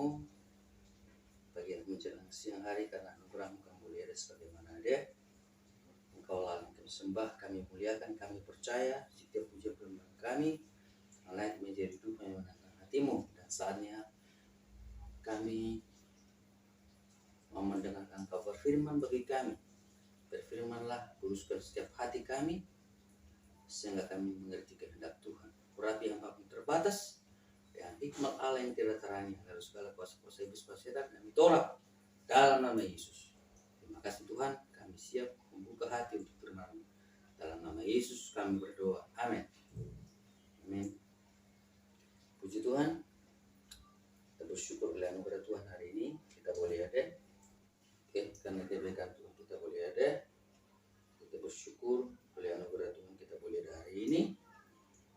kepadamu pagi menjelang siang hari, karena anugerahmu kami mulia sebagaimana ada. Engkau lah yang kami sembah, kami muliakan, kami percaya setiap pujian permohonan kami naik menjadi duka yang menyenangkan hatimu. Dan saatnya kami mau mendengarkan Engkau berfirman bagi kami. Berfirmanlah, luruskan setiap hati kami sehingga kami mengerti kehendak Tuhan. Urapi hamba kami terbatas dengan hikmat Allah yang tidak terani, agar segala kuasa-kuasa iblis setan kami tolak dalam nama Yesus. Terima kasih Tuhan, kami siap membuka hati untuk firman-Mu. Dalam nama Yesus kami berdoa. Amin. Amin. Puji Tuhan. Kita bersyukur oleh anugerah Tuhan hari ini kita boleh ada. Oke, karena kebaikan Tuhan kita boleh ada. Kita bersyukur oleh anugerah Tuhan kita boleh ada hari ini.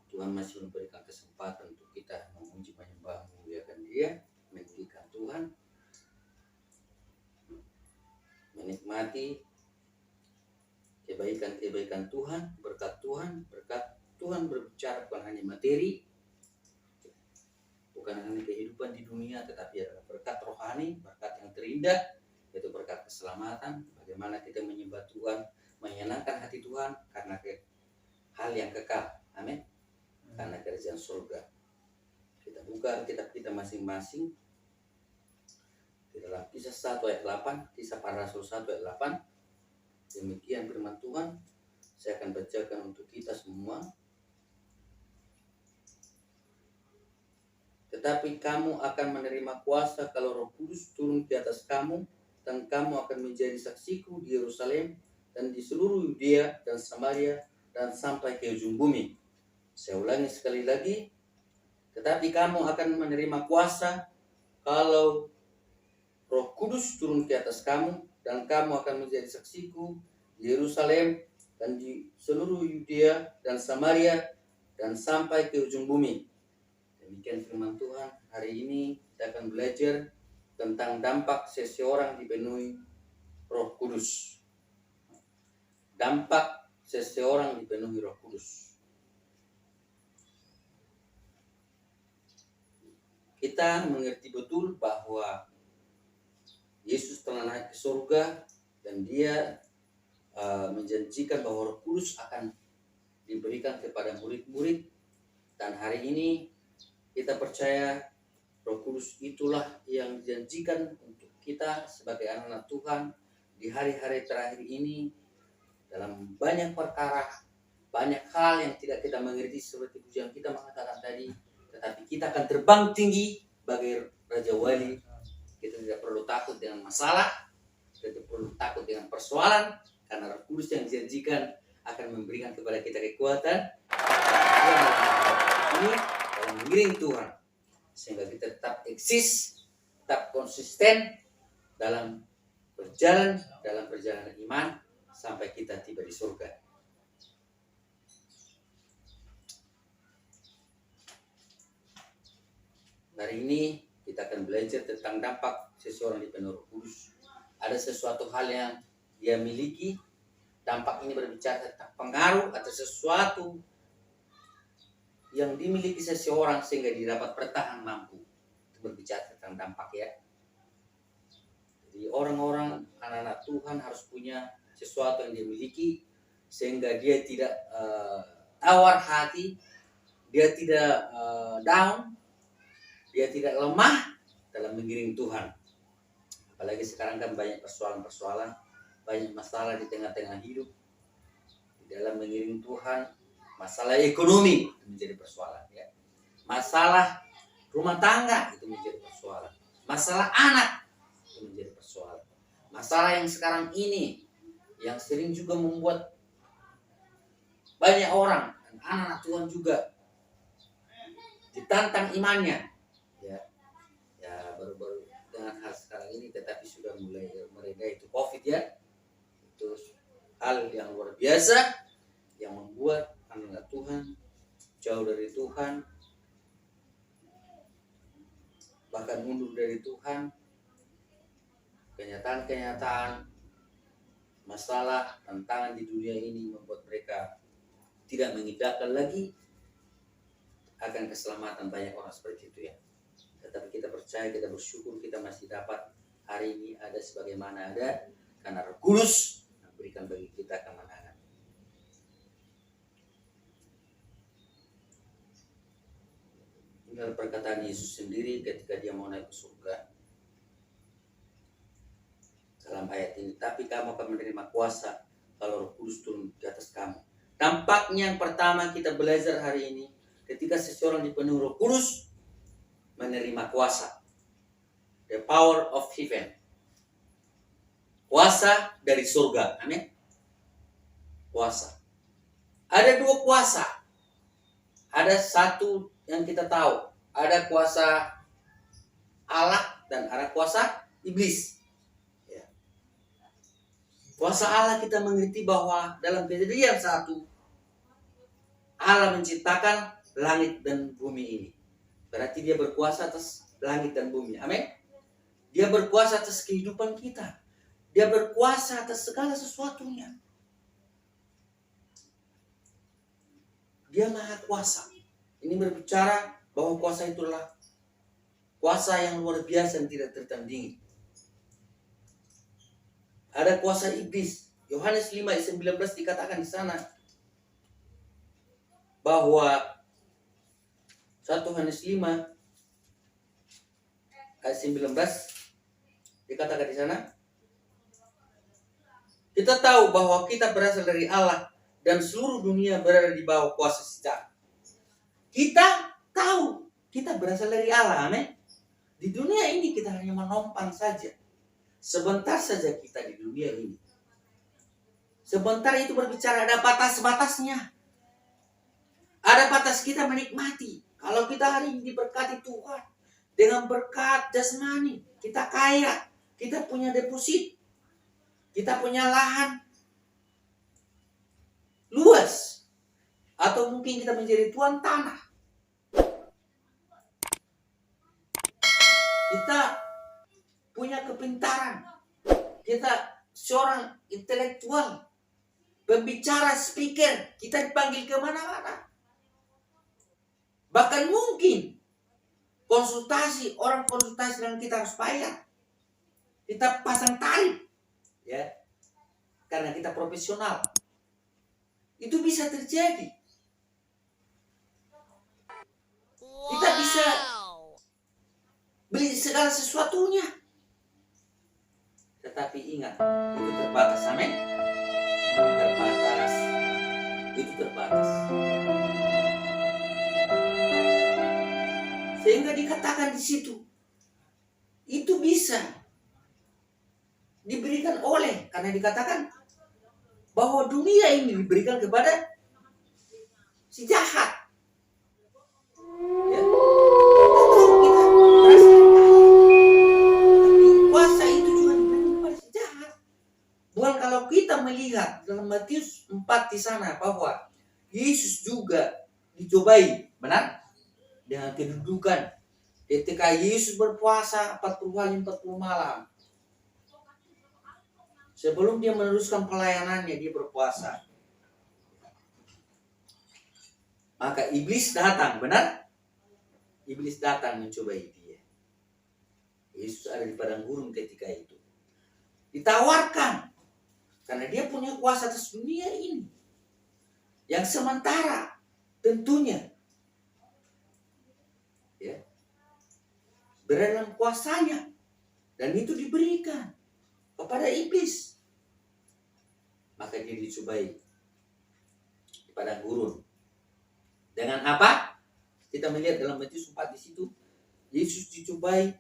Tuhan masih memberikan kesempatan untuk kita memuji, menyembah, memuliakan Dia, meninggikan Tuhan, menikmati kebaikan Tuhan, berkat Tuhan berbicara bukan hanya materi, bukan hanya kehidupan di dunia, tetapi adalah berkat rohani, berkat yang terindah, yaitu berkat keselamatan. Bagaimana kita menyembah Tuhan, menyenangkan hati Tuhan karena hal yang kekal. Amin. Karena kerajaan surga. Kita buka kitab kita masing-masing di dalam Kisah 1 ayat 8, Kisah Para Rasul 1 ayat 8. Demikian firman Tuhan. Saya akan bacakan untuk kita semua. Tetapi kamu akan menerima kuasa kalau Roh Kudus turun di atas kamu, dan kamu akan menjadi saksiku di Yerusalem dan di seluruh Yudea dan Samaria dan sampai ke ujung bumi. Saya ulangi sekali lagi. Tetapi kamu akan menerima kuasa kalau Roh Kudus turun ke atas kamu, dan kamu akan menjadi saksiku di Yerusalem dan di seluruh Yudea dan Samaria dan sampai ke ujung bumi. Demikian firman Tuhan. Hari ini kita akan belajar tentang dampak seseorang dipenuhi Roh Kudus. Dampak seseorang dipenuhi Roh Kudus. Kita mengerti betul bahwa Yesus telah naik ke surga dan Dia menjanjikan bahwa Roh Kudus akan diberikan kepada murid-murid. Dan hari ini kita percaya Roh Kudus itulah yang dijanjikan untuk kita sebagai anak-anak Tuhan di hari-hari terakhir ini. Dalam banyak perkara, banyak hal yang tidak kita mengerti seperti pujian kita mengatakan tadi, tetapi kita akan terbang tinggi bagai Raja Wali. Kita tidak perlu takut dengan masalah, kita tidak perlu takut dengan persoalan, karena Roh Kudus yang dijanjikan akan memberikan kepada kita kekuatan ini dalam mengiring Tuhan, sehingga kita tetap eksis, tetap konsisten dalam perjalanan iman sampai kita tiba di surga. Hari ini kita akan belajar tentang dampak seseorang dipenuhi Roh Kudus. Ada sesuatu hal yang dia miliki. Dampak ini berbicara tentang pengaruh atau sesuatu yang dimiliki seseorang sehingga dia dapat bertahan mampu. Itu berbicara tentang dampak ya. Jadi orang-orang, anak-anak Tuhan harus punya sesuatu yang dia miliki sehingga dia tidak tawar hati, dia tidak down, dia tidak lemah dalam mengiring Tuhan. Apalagi sekarang kan banyak persoalan-persoalan, banyak masalah di tengah-tengah hidup. Di dalam mengiring Tuhan, masalah ekonomi itu menjadi persoalan ya. Masalah rumah tangga itu menjadi persoalan. Masalah anak itu menjadi persoalan. Masalah yang sekarang ini yang sering juga membuat banyak orang dan anak-anak Tuhan juga ditantang imannya. Baru-baru dengan hal sekarang ini, tetapi sudah mulai mereda, itu COVID ya. Itu hal yang luar biasa yang membuat anak Tuhan jauh dari Tuhan, bahkan mundur dari Tuhan. Kenyataan masalah, tantangan di dunia ini membuat mereka tidak mengindahkan lagi akan keselamatan. Banyak orang seperti itu ya. Tetapi kita percaya, kita bersyukur kita masih dapat hari ini ada sebagaimana ada, karena Roh Kudus memberikan bagi kita kemenangan. Tinggal perkataan Yesus sendiri ketika dia mau naik ke surga. Dalam ayat ini, tapi kamu akan menerima kuasa kalau Roh Kudus turun di atas kamu. Tampaknya yang pertama kita belajar hari ini, ketika seseorang dipenuhi Roh Kudus, menerima kuasa. The power of heaven. Kuasa dari surga. Amin. Kuasa. Ada dua kuasa. Ada satu yang kita tahu. Ada kuasa Allah dan ada kuasa iblis. Kuasa Allah kita mengerti bahwa dalam Kejadian 1 Allah menciptakan langit dan bumi ini. Berarti dia berkuasa atas langit dan bumi. Amin. Dia berkuasa atas kehidupan kita. Dia berkuasa atas segala sesuatunya. Dia maha kuasa. Ini berbicara bahwa kuasa itulah kuasa yang luar biasa yang tidak tertandingi. Ada kuasa iblis. Yohanes 5 ayat 19 dikatakan di sana bahwa 1 Yohanes 5 ayat 19 dikatakan di sana, kita tahu bahwa kita berasal dari Allah dan seluruh dunia berada di bawah kuasa setan. Kita tahu kita berasal dari Allah, amin. Di dunia ini kita hanya menumpang saja. Sebentar saja kita di dunia ini. Sebentar itu berbicara, ada batas-batasnya. Ada batas kita menikmati. Kalau kita hari ini diberkati Tuhan dengan berkat jasmani, kita kaya, kita punya deposit, kita punya lahan luas, atau mungkin kita menjadi tuan tanah. Kita punya kepintaran, kita seorang intelektual, pembicara, speaker, kita dipanggil kemana-mana. Bahkan mungkin konsultasi, orang konsultasi dengan kita harus bayar. Kita pasang tarif, ya, karena kita profesional. Itu bisa terjadi. Kita bisa beli segala sesuatunya. Tetapi ingat, itu terbatas, amin. Terbatas. Itu terbatas. Sehingga dikatakan di situ, itu bisa diberikan oleh, karena dikatakan bahwa dunia ini diberikan kepada si jahat. Ya. Kita merasa tapi kuasa itu juga diberikan kepada si jahat. Bukan kalau kita melihat dalam Matius 4 di sana bahwa Yesus juga dicobai, benar? Dengan kedudukan ketika Yesus berpuasa 40 hari 40 malam. Sebelum dia meneruskan pelayanannya, dia berpuasa. Maka iblis datang, benar? Iblis datang mencobai dia. Yesus ada di padang gurun ketika itu. Ditawarkan. Karena dia punya kuasa atas dunia ini. Yang sementara tentunya. Ya, berada dalam kuasanya, dan itu diberikan kepada iblis. Maka dia dicobai di padang gurun. Dengan apa? Kita melihat dalam Matius 4 di situ, Yesus dicobai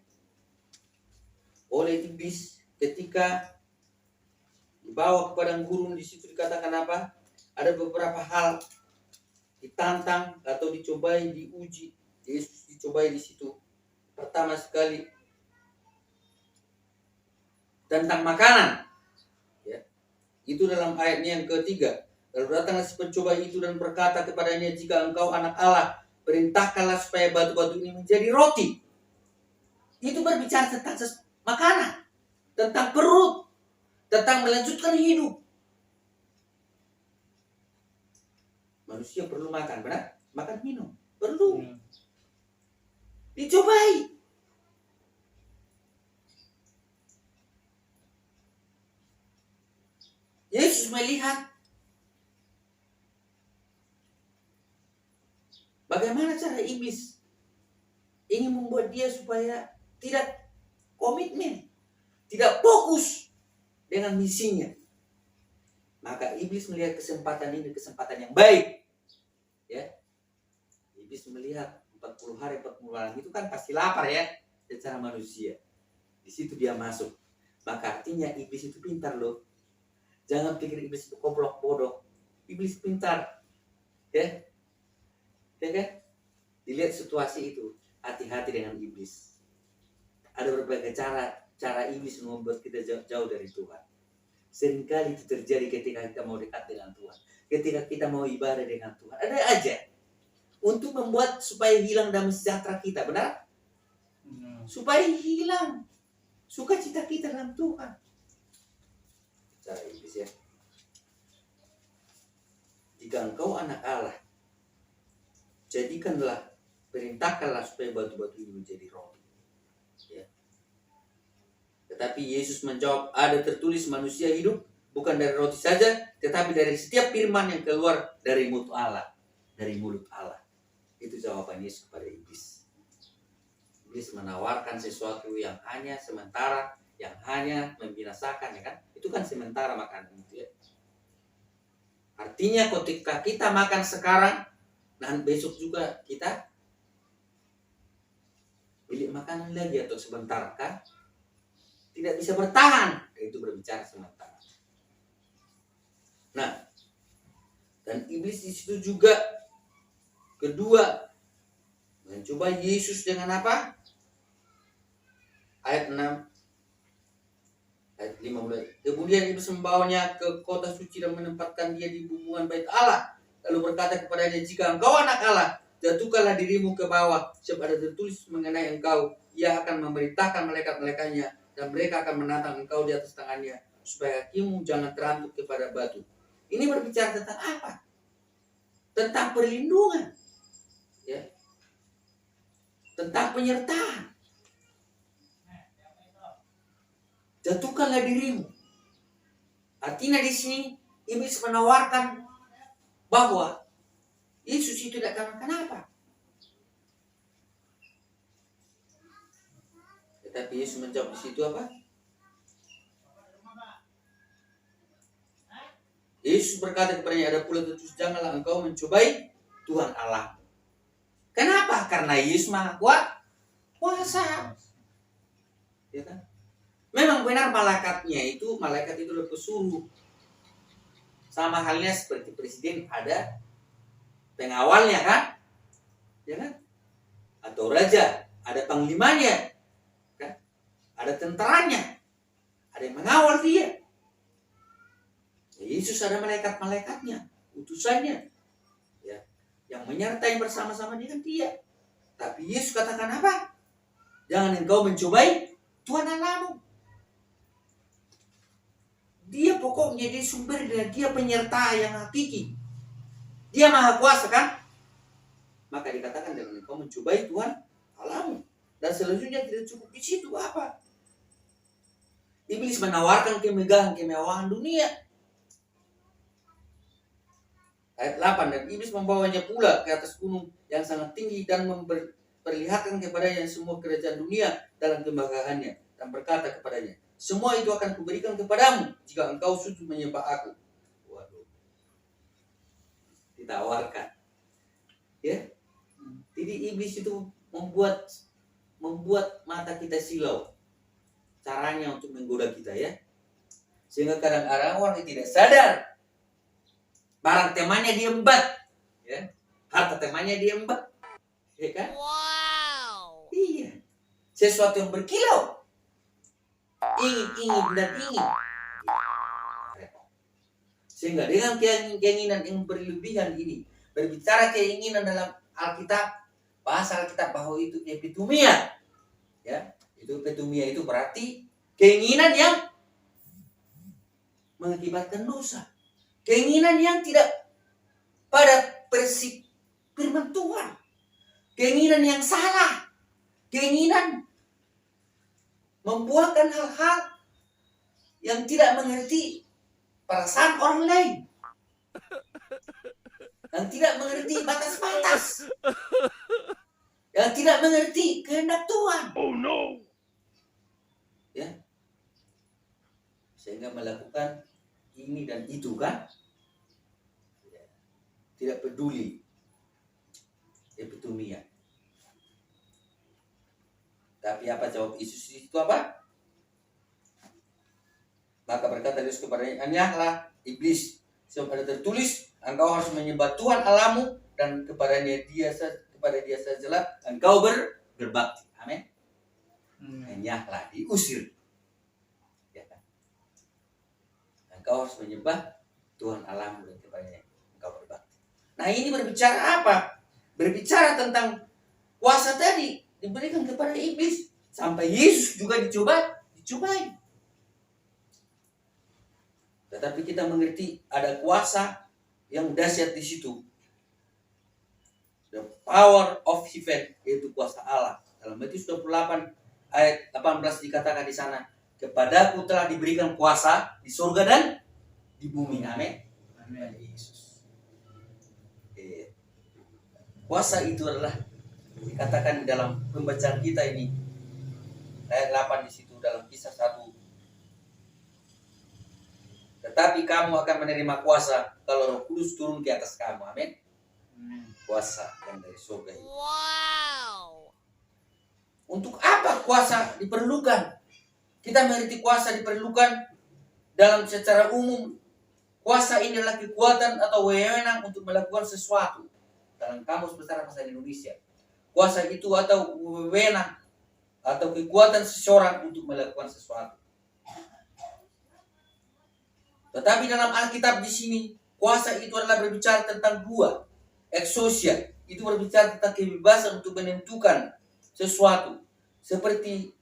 oleh iblis ketika dibawa ke padang gurun. Di situ dikatakan apa? Ada beberapa hal ditantang atau dicobai, diuji. Yesus dicobai di situ. Pertama sekali tentang makanan. Ya. Itu dalam ayatnya yang ketiga. Lalu datanglah si pencoba itu dan berkata kepadanya, jika engkau anak Allah, perintahkanlah supaya batu-batu ini menjadi roti. Itu berbicara tentang makanan, tentang perut, tentang melanjutkan hidup. Manusia perlu makan, benar? Makan minum, perlu. Dicobai. Yesus melihat bagaimana cara iblis ingin membuat dia supaya tidak komitmen, tidak fokus dengan misinya. Maka iblis melihat kesempatan ini kesempatan yang baik. Ya. Iblis melihat 40 hari 40 malam itu kan pasti lapar ya secara manusia. Di situ dia masuk. Maka artinya iblis itu pintar loh. Jangan pikir iblis itu goblok bodoh. Iblis pintar. Ya. Ya kan? Dilihat situasi itu, hati-hati dengan iblis. Ada berbagai cara iblis membuat kita jauh dari Tuhan. Seringkali itu terjadi ketika kita mau dekat dengan Tuhan. Ketika kita mau ibadah dengan Tuhan. Ada aja. Untuk membuat supaya hilang damai sejahtera kita. Benar? Supaya hilang sukacita kita dalam Tuhan. Cara iblis ya. Jika engkau anak Allah, jadikanlah, perintahkanlah supaya batu-batu ini menjadi roti. Ya. Tetapi Yesus menjawab, ada tertulis manusia hidup bukan dari roti saja, tetapi dari setiap firman yang keluar dari mulut Allah. Dari mulut Allah. Itu jawaban Yesus kepada iblis. Iblis menawarkan sesuatu yang hanya sementara, yang hanya membinasakan, ya kan? Itu kan sementara makanan itu ya. Artinya ketika kita makan sekarang, dan besok juga kita beli makanan lagi atau sebentar kan? Tidak bisa bertahan. Itu berbicara sementara. Nah, dan iblis di situ juga kedua mencoba Yesus dengan apa? Ayat 6 ayat 15. Kemudian iblis membawanya ke kota suci dan menempatkan dia di bumbungan bait Allah. Lalu berkata kepadanya, jika engkau anak Allah, jatuhkanlah dirimu ke bawah, sebab ada tertulis mengenai engkau, ia akan memerintahkan malaikat-malaikatnya, dan mereka akan menatang engkau di atas tangannya, supaya kakimu jangan terantuk kepada batu. Ini berbicara tentang apa? Tentang perlindungan. Ya. Tentang penyertaan. Jatuhkanlah dirimu. Artinya di sini iblis menawarkan bahwa Yesus itu tidak akan kenapa. Tetapi Yesus menjawab di situ apa? Yesus berkata kepadanya, ada pula tertulis, janganlah engkau mencobai Tuhan Allah. Kenapa? Karena Yesus Maha kuasa. Ya kan? Memang benar malaikat itu berpesuruh. Sama halnya seperti presiden ada pengawalnya kan? Ya kan? Atau raja ada panglimanya kan? Ada tentaranya. Ada yang mengawal dia. Yesus ada malaikat-malaikatnya, utusannya. Ya, yang menyertai bersama-sama dengan dia. Tapi Yesus katakan apa? Jangan engkau mencobai Tuhan Allahmu. Dia pokoknya dia sumber dan dia penyerta yang hakiki. Dia maha kuasa kan? Maka dikatakan jangan engkau mencobai Tuhan Allahmu. Dan selanjutnya tidak cukup di situ apa? Iblis menawarkan kemewahan dunia. Ayat 8, dan iblis membawanya pula ke atas gunung yang sangat tinggi dan memperlihatkan kepadanya semua kerajaan dunia dalam kemegahannya, dan berkata kepadanya, semua itu akan kuberikan kepadamu jika engkau sujud menyembah aku. Waduh. Ditawarkan. Ya. Jadi iblis itu membuat mata kita silau. Caranya untuk menggoda kita ya. Sehingga kadang-kadang orang tidak sadar. Barang temannya diembat. Ya. Harta temannya diembat. Ya kan? Wow. Iya. Sesuatu yang berkilau. Ingin dan ingin. Sehingga dengan keinginan yang berlebihan ini, berbicara keinginan dalam Alkitab, bahasa Alkitab bahwa itu epitumia. Ya, itu epitumia itu berarti keinginan yang mengakibatkan dosa. Keinginan yang tidak pada prinsip firman Tuhan. Keinginan yang salah. Keinginan membuahkan hal-hal yang tidak mengerti perasaan orang lain, yang tidak mengerti batas-batas, yang tidak mengerti kehendak Tuhan. Oh no. Ya, sehingga melakukan ini dan itu kan, tidak peduli epitumi. Tapi apa jawab Yesus itu apa? Maka berkata Yesus kepadanya, "Enyahlah iblis, sebab ada tertulis, engkau harus menyembah Tuhan Allahmu dan kepada dia sajalah engkau berbakti." Amin. Enyahlah, diusir. Ya kan? Engkau harus menyembah Tuhan Allahmu dan kepadanya engkau berbakti. Nah, ini berbicara apa? Berbicara tentang kuasa tadi diberikan kepada iblis, sampai Yesus juga dicobai. Tetapi kita mengerti ada kuasa yang dahsyat di situ. The power of heaven, yaitu kuasa Allah. Dalam Matius 28 ayat 18 dikatakan di sana, "Kepadaku telah diberikan kuasa di surga dan di bumi." Amin. Amin. Yesus. Kuasa itu adalah dikatakan di dalam pembacaan kita ini, ayat 8 di situ dalam Kisah 1. Tetapi kamu akan menerima kuasa kalau Roh Kudus turun ke atas kamu. Amin. Kuasa yang dari surga itu. Wow. Untuk apa kuasa diperlukan? Kita mengerti kuasa diperlukan dalam secara umum. Kuasa ini adalah kekuatan atau wewenang untuk melakukan sesuatu. Dalam Kamus Besar Bahasa Indonesia, kuasa itu atau wewenang atau kekuatan seseorang untuk melakukan sesuatu. Tetapi dalam Alkitab di sini, kuasa itu adalah berbicara tentang dua. Exousia itu berbicara tentang kebebasan untuk menentukan sesuatu, seperti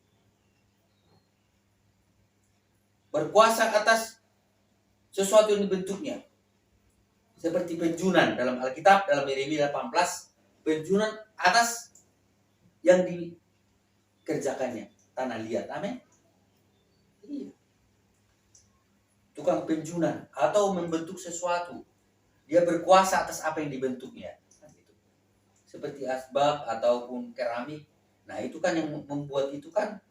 berkuasa atas sesuatu yang dibentuknya. Seperti penjunan dalam Alkitab, dalam Yeremia 18, penjunan atas yang dikerjakannya, tanah liat. Amin. Iya. Tukang penjunan atau membentuk sesuatu, dia berkuasa atas apa yang dibentuknya. Seperti asbak ataupun keramik. Nah, itu kan yang membuat itu kan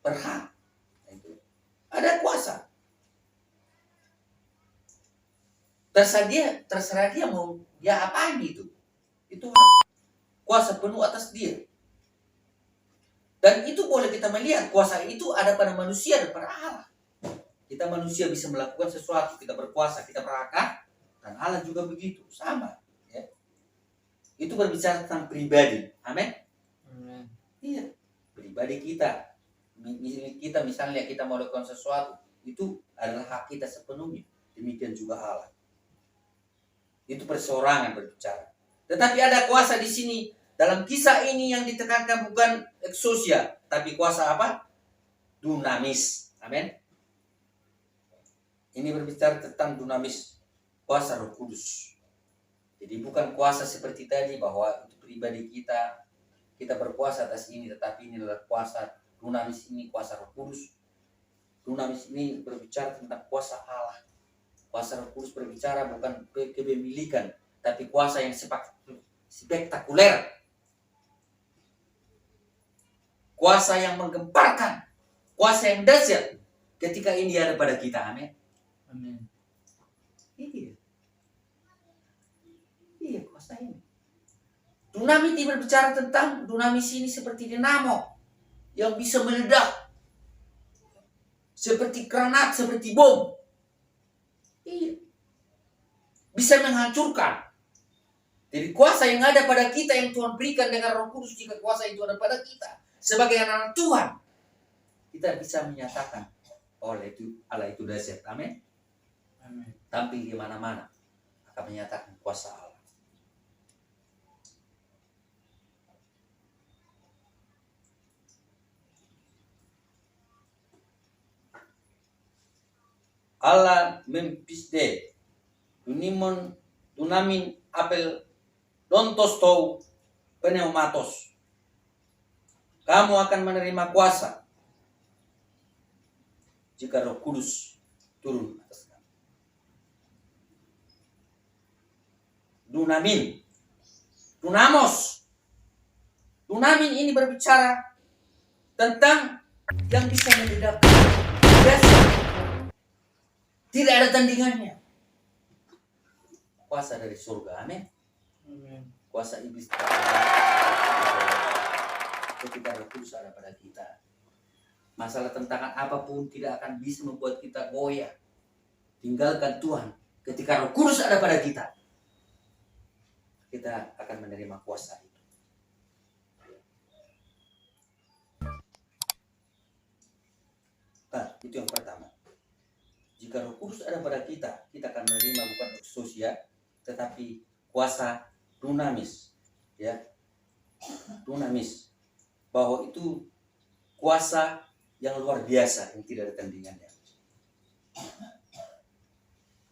berhak. Itu ada kuasa. Terserah dia mau dia apain itu. Itu kuasa penuh atas dia. Dan itu boleh kita melihat kuasa itu ada pada manusia dan pada Allah. Kita manusia bisa melakukan sesuatu, kita berkuasa, kita berakal, dan Allah juga begitu, sama. Ya. Itu berbicara tentang pribadi, amin. Iya, pribadi kita. Misalnya kita mau lakukan sesuatu, itu adalah hak kita sepenuhnya. Demikian juga Allah. Itu perseorangan berbicara. Tetapi ada kuasa di sini. Dalam kisah ini yang ditekankan bukan exousia, tapi kuasa apa? Dunamis. Amin. Ini berbicara tentang dunamis, kuasa Roh Kudus. Jadi bukan kuasa seperti tadi bahwa itu pribadi kita berkuasa atas ini, tetapi ini adalah kuasa dunamis, ini kuasa Roh Kudus. Dunamis ini berbicara tentang kuasa Allah. Kuasa Roh Kudus berbicara bukan kepemilikan, tapi kuasa yang spektakuler. Kuasa yang menggemparkan, kuasa yang dahsyat ketika ini ada pada kita. Amin. Amin. Iya, kuasa ini. Dunamis ini berbicara tentang dunamis ini seperti dinamo yang bisa meledak, seperti granat, seperti bom. Iya. Bisa menghancurkan. Jadi kuasa yang ada pada kita yang Tuhan berikan dengan Roh Kudus, jika kuasa itu ada pada kita sebagai anak Tuhan, kita bisa menyatakan oleh itu Allah itu dahsyat. Amin. Amin. Tampil di mana-mana akan menyatakan kuasa Allah. Allah mempisde tunamin apel dontos tou pneumatos. Kamu akan menerima kuasa jika Roh Kudus turun atas kamu. Dunamin, dunamos. Dunamin ini berbicara tentang yang bisa meledakkan biasa. Tidak ada tandingannya. Kuasa dari surga, amin. Kuasa iblis ketika Roh Kudus ada pada kita. Masalah tantangan apapun tidak akan bisa membuat kita goyah. Tinggalkan Tuhan. Ketika Roh Kudus ada pada kita, kita akan menerima kuasa itu. Nah, itu yang pertama. Jika Roh Kudus ada pada kita, kita akan menerima bukan ekousia, tetapi kuasa dunamis, ya, dunamis, bahwa itu kuasa yang luar biasa yang tidak ada tandingannya,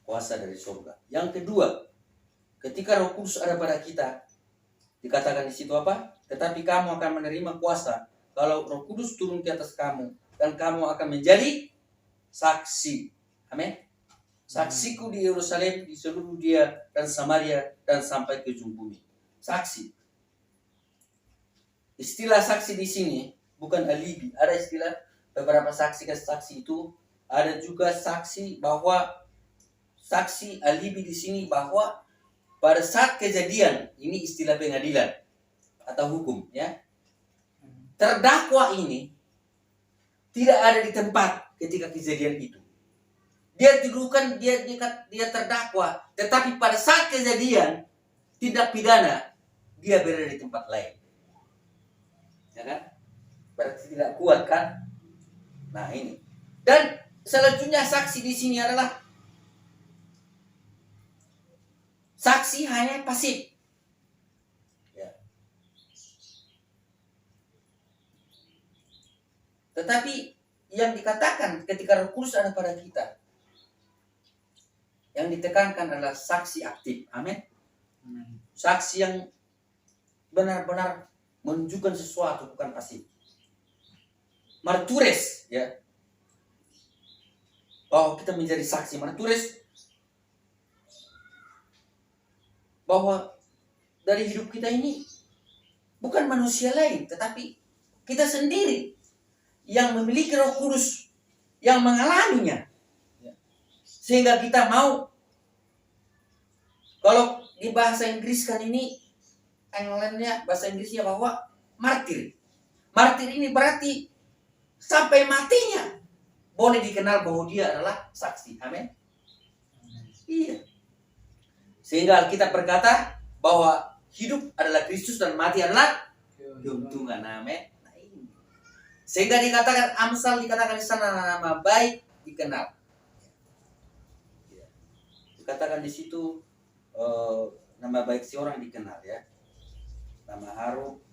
kuasa dari surga. Yang kedua, ketika Roh Kudus ada pada kita, dikatakan di situ apa? Tetapi kamu akan menerima kuasa kalau Roh Kudus turun ke atas kamu, dan kamu akan menjadi saksi. Amin. Saksiku di Yerusalem, di seluruh Yudea dan Samaria, dan sampai ke ujung bumi. Saksi. Istilah saksi di sini bukan alibi. Ada istilah beberapa saksi itu. Ada juga saksi bahwa saksi alibi di sini bahwa pada saat kejadian, ini istilah pengadilan atau hukum, ya. Terdakwa ini tidak ada di tempat ketika kejadian itu. Dia tuduhkan, dia terdakwa, tetapi pada saat kejadian tindak pidana dia berada di tempat lain. Ya kan? Berarti tidak kuat kan? Nah, ini. Dan selanjutnya saksi di sini adalah saksi hanya pasif. Ya. Tetapi yang dikatakan ketika Roh Kudus ada pada kita, yang ditekankan adalah saksi aktif. Amin. Saksi yang benar-benar menunjukkan sesuatu, bukan pasif. Martures, ya. Bahwa kita menjadi saksi. Martures bahwa dari hidup kita ini bukan manusia lain, tetapi kita sendiri yang memiliki Roh Kudus, yang mengalaminya. Sehingga kita mau, kalau di bahasa Inggris kan ini, Englandnya bahasa Inggrisnya bahwa martir. Martir ini berarti sampai matinya boleh dikenal bahwa dia adalah saksi. Amin. Iya. Sehingga kita berkata bahwa hidup adalah Kristus dan mati adalah keuntungan. Amin. Nah, ini. Sehingga dikatakan Amsal, dikatakan di sana nama baik dikenal. Dikatakan di situ nama baik seorang dikenal, ya. Nama harum,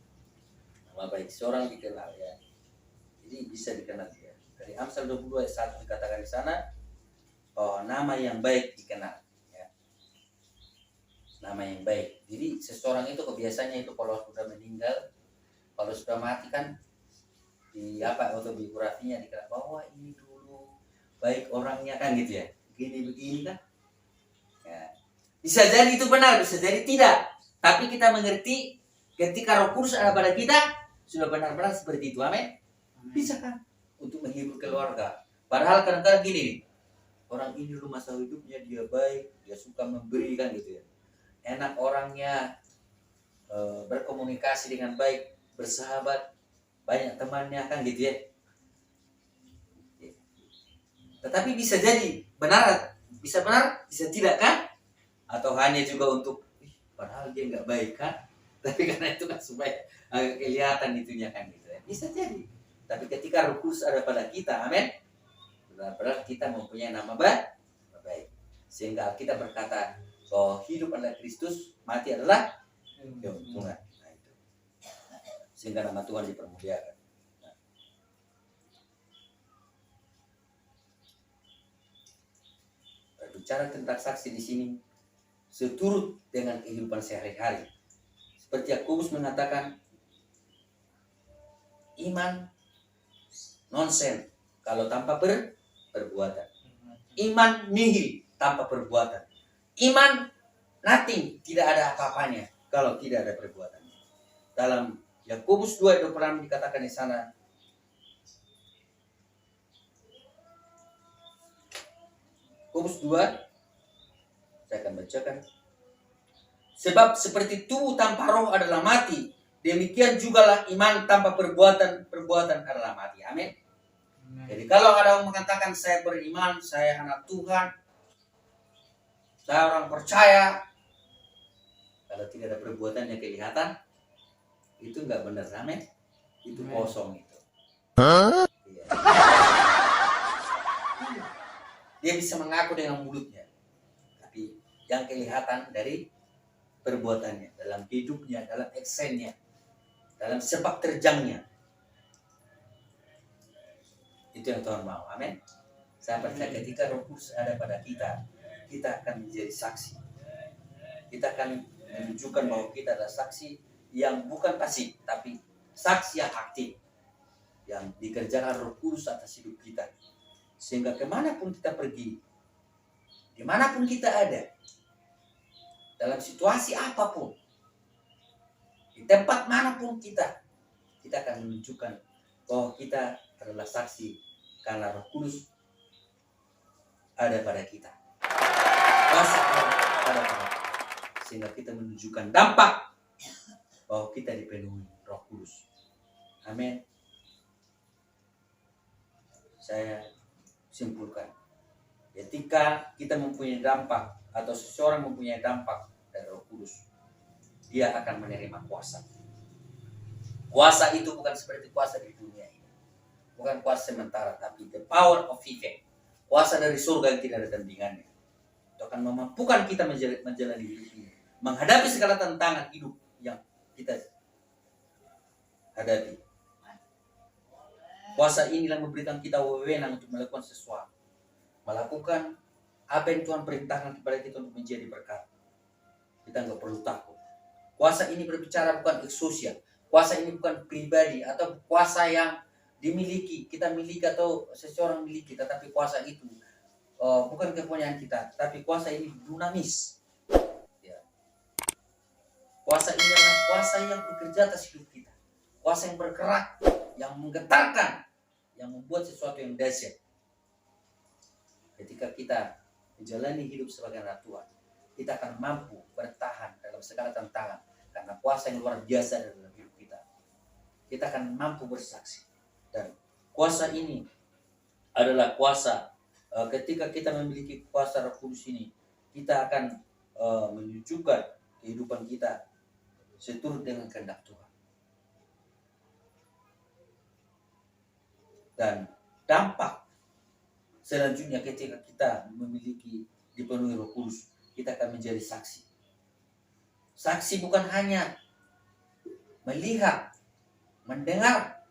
nama baik seorang dikenal, ya. Jadi bisa dikenal dia. Dari Amsal 22 ayat 1 dikatakan di sana, nama yang baik dikenal, ya. Nama yang baik. Jadi seseorang itu kebiasaannya itu kalau sudah meninggal, kalau sudah mati kan di autobiografinya dikatakan bahwa ini dulu baik orangnya kan gitu, ya. Begini kan. Ya. Bisa jadi itu benar, bisa jadi tidak. Tapi kita mengerti ketika Roh Kudus ada pada kita, sudah benar-benar seperti itu. Amin. Bisa kan? Untuk menghibur keluarga. Padahal kadang-kadang gini nih, orang ini dulu masa hidupnya dia baik, dia suka memberi kan gitu, ya. Enak orangnya, berkomunikasi dengan baik, bersahabat, banyak temannya kan gitu, ya. Tetapi bisa jadi benar, bisa tidak kan? Atau hanya juga untuk padahal dia nggak baik kan? Tapi karena itu kan supaya agak kelihatan itunya kan gitu, ya. Bisa jadi. Tapi ketika Roh Kudus ada pada kita, amin, benar-benar kita mempunyai nama baik. Sehingga kita berkata bahwa hidup adalah Kristus, mati adalah keuntungan. Nah, itu. Sehingga nama Tuhan dipermuliakan. Bicara tentang saksi di sini seturut dengan kehidupan sehari-hari. Seperti Yakobus mengatakan, iman nonsen kalau tanpa perbuatan. Iman nihil tanpa perbuatan. Iman nothing, tidak ada apa-apanya kalau tidak ada perbuatan. Dalam Yakobus 2:26 dikatakan di sana, Yakobus 2, saya akan bacakan. Sebab seperti tubuh tanpa roh adalah mati, demikian jugalah iman tanpa perbuatan adalah mati. Amin. Jadi kalau ada orang mengatakan saya beriman, saya anak Tuhan, saya orang percaya, kalau tidak ada perbuatan yang kelihatan, itu enggak benar. Amin. Itu kosong itu. Iya. Dia bisa mengaku dengan mulutnya, tapi yang kelihatan dari perbuatannya, dalam hidupnya, dalam aksennya, dalam sepak terjangnya, itu yang Tuhan mau. Amin. Saya percaya ketika Roh Kudus ada pada kita, kita akan menjadi saksi. Kita akan menunjukkan bahwa kita adalah saksi yang bukan pasif, tapi saksi yang aktif, yang dikerjakan Roh Kudus atas hidup kita. Sehingga kemanapun kita pergi, dimanapun kita ada, dalam situasi apapun, di tempat manapun kita akan menunjukkan bahwa kita adalah saksi karena Roh Kudus ada pada kita. Kuasa ada pada kita. Sehingga kita menunjukkan dampak bahwa kita dipenuhi Roh Kudus. Amin. Saya simpulkan, ketika kita mempunyai dampak atau seseorang mempunyai dampak dari Roh Kudus, dia akan menerima kuasa. Kuasa itu bukan seperti kuasa di dunia ini, bukan kuasa sementara, tapi the power of effect, kuasa dari surga yang tidak ada tandingannya. Itu akan memampukan kita menjalani hidup ini, menghadapi segala tantangan hidup yang kita hadapi. Kuasa inilah memberikan kita wewenang untuk melakukan sesuatu, melakukan apa yang Tuhan perintahkan kepada kita untuk menjadi berkat. Kita nggak perlu takut. Kuasa ini berbicara bukan eksosia. Kuasa ini bukan pribadi atau kuasa yang dimiliki, kita miliki atau seseorang miliki, tetapi kuasa itu bukan kepunyaan kita, tapi kuasa ini dinamis. Ya. Kuasa ini adalah kuasa yang bekerja atas hidup kita, kuasa yang bergerak, yang menggetarkan, yang membuat sesuatu yang dahsyat. Ketika kita menjalani hidup sebagai anak Tuhan, kita akan mampu bertahan dalam segala tantangan karena kuasa yang luar biasa dalam hidup kita. Kita akan mampu bersaksi, dan kuasa ini adalah kuasa ketika kita memiliki kuasa Roh Kudus ini, kita akan menunjukkan kehidupan kita seturut dengan kehendak Tuhan. Dan dampak selanjutnya ketika kita memiliki dipenuhi Roh Kudus, kita akan menjadi saksi. Saksi bukan hanya melihat, mendengar,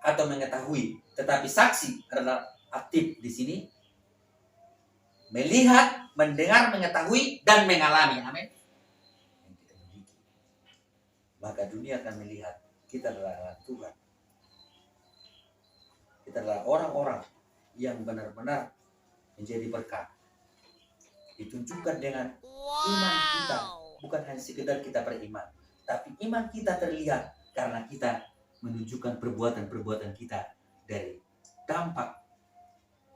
atau mengetahui, tetapi saksi adalah aktif di sini. Melihat, mendengar, mengetahui, dan mengalami. Amin. Yang kita miliki. Maka dunia akan melihat kita adalah anak Tuhan. Kita adalah orang-orang yang benar-benar menjadi berkat. Ditunjukkan dengan iman kita, bukan hanya sekedar kita beriman, tapi iman kita terlihat karena kita menunjukkan perbuatan-perbuatan kita dari dampak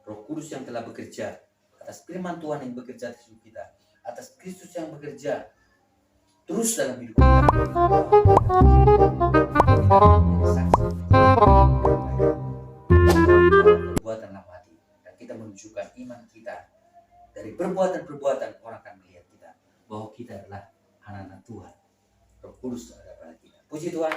Roh Kudus yang telah bekerja atas firman Tuhan yang bekerja atas hidup kita, atas Kristus yang bekerja terus dalam hidup kita. Perbuatanlah mati, dan kita menunjukkan iman kita dari perbuatan-perbuatan. Orang akan melihat kita bahwa kita adalah anak-anak Tuhan. Roh Kudus ada pada kita. Puji Tuhan.